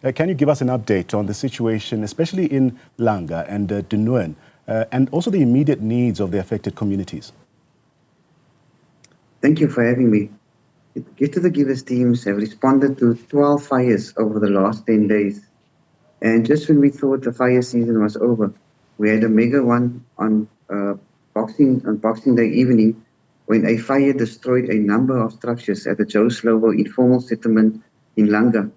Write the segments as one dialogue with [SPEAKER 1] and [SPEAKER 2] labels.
[SPEAKER 1] Can you give us an update on the situation, especially in Langa and Dunuen, and also the immediate needs of the affected communities?
[SPEAKER 2] Thank you for having me. Gift of the Givers teams have responded to 12 fires over the last 10 days. And just when we thought the fire season was over, we had a mega one on Boxing Day evening when a fire destroyed a number of structures at the Joe Slovo informal settlement in Langa.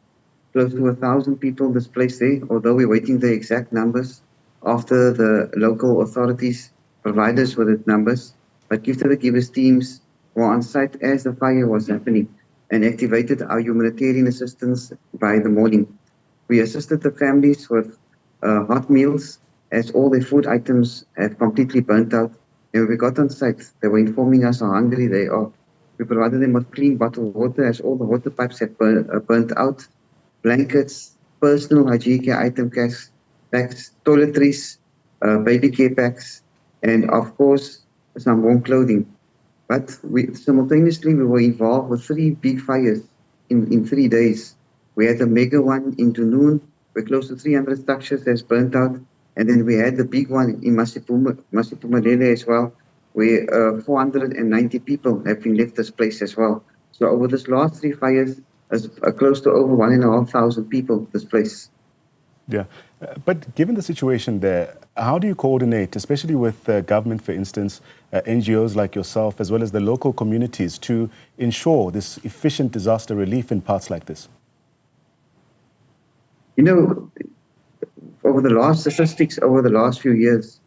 [SPEAKER 2] Close to 1,000 people displaced there, although we're waiting the exact numbers after the local authorities provide us with the numbers. But Gift of the Givers teams were on site as the fire was happening and activated our humanitarian assistance by the morning. We assisted the families with hot meals as all their food items had completely burnt out. And when we got on site, they were informing us how hungry they are. We provided them with clean bottled water as all the water pipes had burnt out, blankets, personal hygiene care item packs, toiletries, baby care packs, and of course, some warm clothing. But simultaneously, we were involved with 3 big fires in 3 days. We had a mega one in Dunuen, where close to 300 structures has burnt out. And then we had the big one in Masipumalele as well, where 490 people have been left this place as well. So over this last 3 fires, close to over 1,500 people displaced.
[SPEAKER 1] Yeah, but given the situation there, how do you coordinate, especially with government, for instance, NGOs like yourself, as well as the local communities, to ensure this efficient disaster relief in parts like this?
[SPEAKER 2] You know, over the last statistics, over the last few years,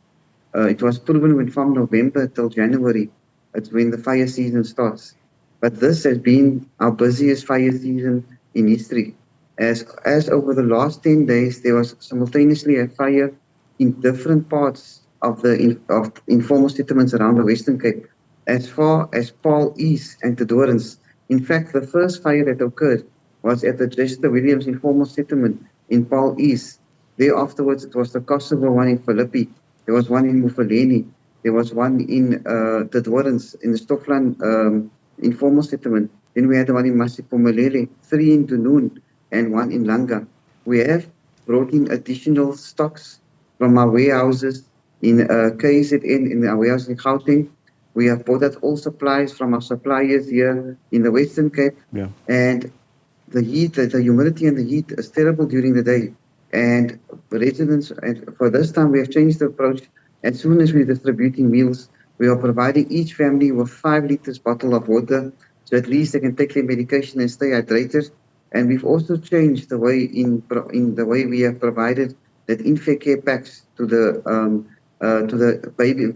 [SPEAKER 2] it was proven when from November till January, it's when the fire season starts. But this has been our busiest fire season in history. As over the last 10 days, there was simultaneously a fire in different parts of the informal settlements around the Western Cape, as far as Paul East and Dorens. In fact, the first fire that occurred was at the Jester Williams informal settlement in Paul East. There afterwards, it was the Kosovo one in Philippi. There was one in Mufuleni. There was one in the Dorens, in the Stockland informal settlement. Then we had the one in Masipumalele, 3 in Dunuen, and 1 in Langa. We have brought in additional stocks from our warehouses in KZN, in our warehouse in Gauteng. We have bought out all supplies from our suppliers here in the Western Cape.
[SPEAKER 1] Yeah.
[SPEAKER 2] And the heat, the humidity and the heat is terrible during the day. And residents, and for this time, we have changed the approach. As soon as we're distributing meals, we are providing each family with 5 liters bottle of water, so at least they can take their medication and stay hydrated. And we've also changed the way in the way we have provided that infant care packs to the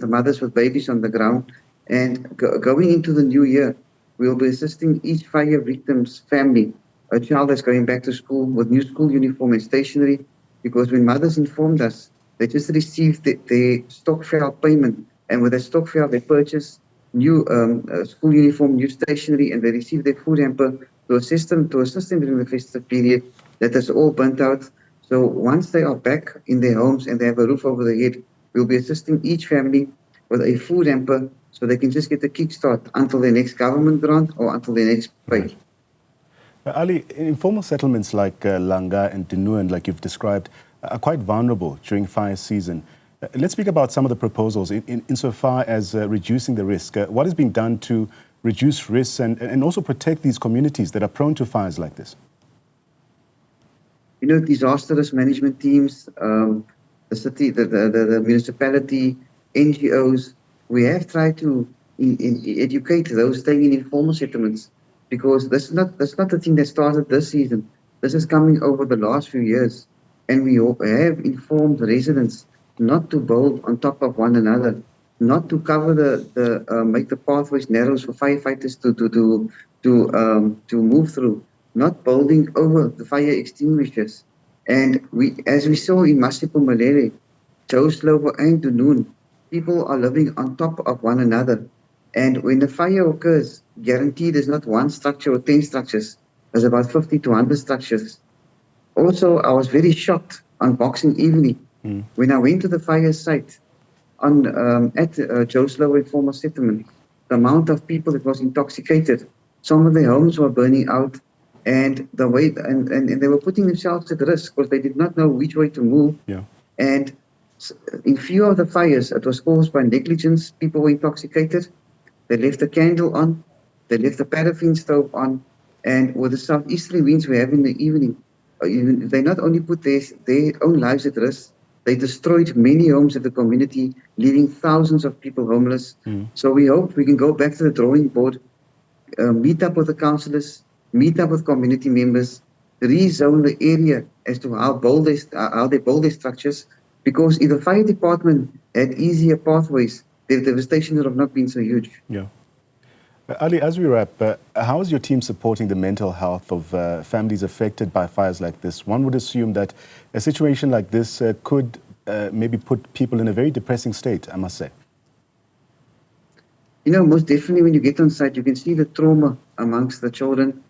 [SPEAKER 2] mothers with babies on the ground. And going into the new year, we'll be assisting each fire victim's family, a child that's going back to school with new school uniform and stationery, because when mothers informed us, they just received their stockfile payment, and with that stockfile, they purchased new school uniform, new stationery, and they received their food hamper to assist them during the festive period that is all burnt out. So once they are back in their homes and they have a roof over their head, we'll be assisting each family with a food hamper so they can just get a kickstart until their next government grant or until their next pay.
[SPEAKER 1] Right. Ali, informal settlements like Langa and Dunuen, like you've described, are quite vulnerable during fire season. Let's speak about some of the proposals insofar as reducing the risk. What is being done to reduce risks and also protect these communities that are prone to fires like this?
[SPEAKER 2] You know, disaster risk management teams, the city, the municipality, NGOs, we have tried to educate those staying in informal settlements, because that's not the thing that started this season. This is coming over the last few years. And we have informed residents not to build on top of one another, not to cover make the pathways narrow for firefighters to move through, not building over the fire extinguishers. And as we saw in Masipumalele, Joe Slovo and Dunuen, people are living on top of one another. And when the fire occurs, guaranteed there's not one structure or 10 structures. There's about 50 to 100 structures. Also, I was very shocked on Boxing evening when I went to the fire site at Joe Slovo informal settlement. The amount of people that was intoxicated. Some of their homes were burning out. And the way and they were putting themselves at risk because they did not know which way to move.
[SPEAKER 1] Yeah.
[SPEAKER 2] And in few of the fires, it was caused by negligence. People were intoxicated. They left the candle on. They left the paraffin stove on. And with the southeasterly winds we have in the evening, they not only put their own lives at risk, they destroyed many homes of the community, leaving thousands of people homeless. So we hope we can go back to the drawing board, meet up with the councillors, meet up with community members, rezone the area as to how they build their structures. Because if the fire department had easier pathways, the devastation would have not been so huge.
[SPEAKER 1] Yeah. Ali, as we wrap, how is your team supporting the mental health of families affected by fires like this? One would assume that a situation like this could maybe put people in a very depressing state, I must say.
[SPEAKER 2] You know, most definitely when you get on site, you can see the trauma amongst the children.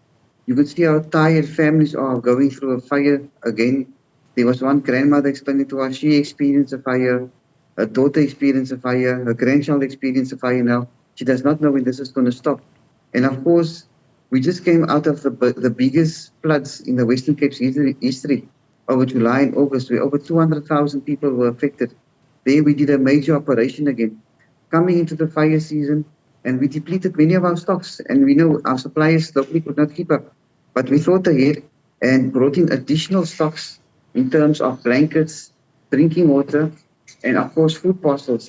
[SPEAKER 2] You can see how tired families are going through a fire again. There was one grandmother explaining to us she experienced a fire, her daughter experienced a fire, her grandchild experienced a fire now. She does not know when this is going to stop. And of course, we just came out of the biggest floods in the Western Cape's history over July and August, where over 200,000 people were affected. There we did a major operation again. Coming into the fire season, and we depleted many of our stocks, and we know our suppliers locally could not keep up. But we thought ahead and brought in additional stocks in terms of blankets, drinking water, and of course food parcels.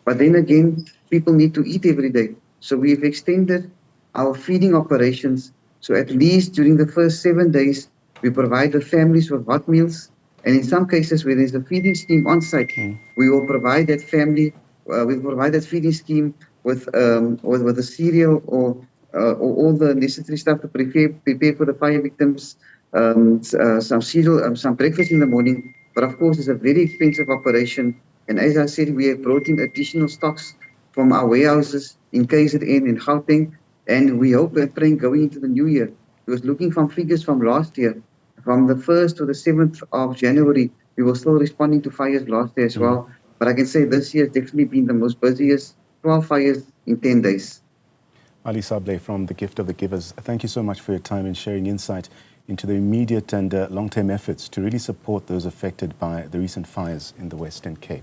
[SPEAKER 2] But then again, people need to eat every day. So we've extended our feeding operations. So at least during the first 7 days, we provide the families with hot meals. And in some cases where there's a feeding scheme on site, we will provide that family, we'll provide that feeding scheme with a cereal or all the necessary stuff to prepare for the fire victims, some cereal, some breakfast in the morning. But of course, it's a very expensive operation. And as I said, we have brought in additional stocks from our warehouses in KZN and Gauteng. And we hope and praying going into the new year. Because looking from figures from last year, from the 1st to the 7th of January, we were still responding to fires last year as well. But I can say this year has definitely been the most busiest, 12 fires in 10 days.
[SPEAKER 1] Ali Sablay from The Gift of the Givers, thank you so much for your time and sharing insight into the immediate and long-term efforts to really support those affected by the recent fires in the Western Cape.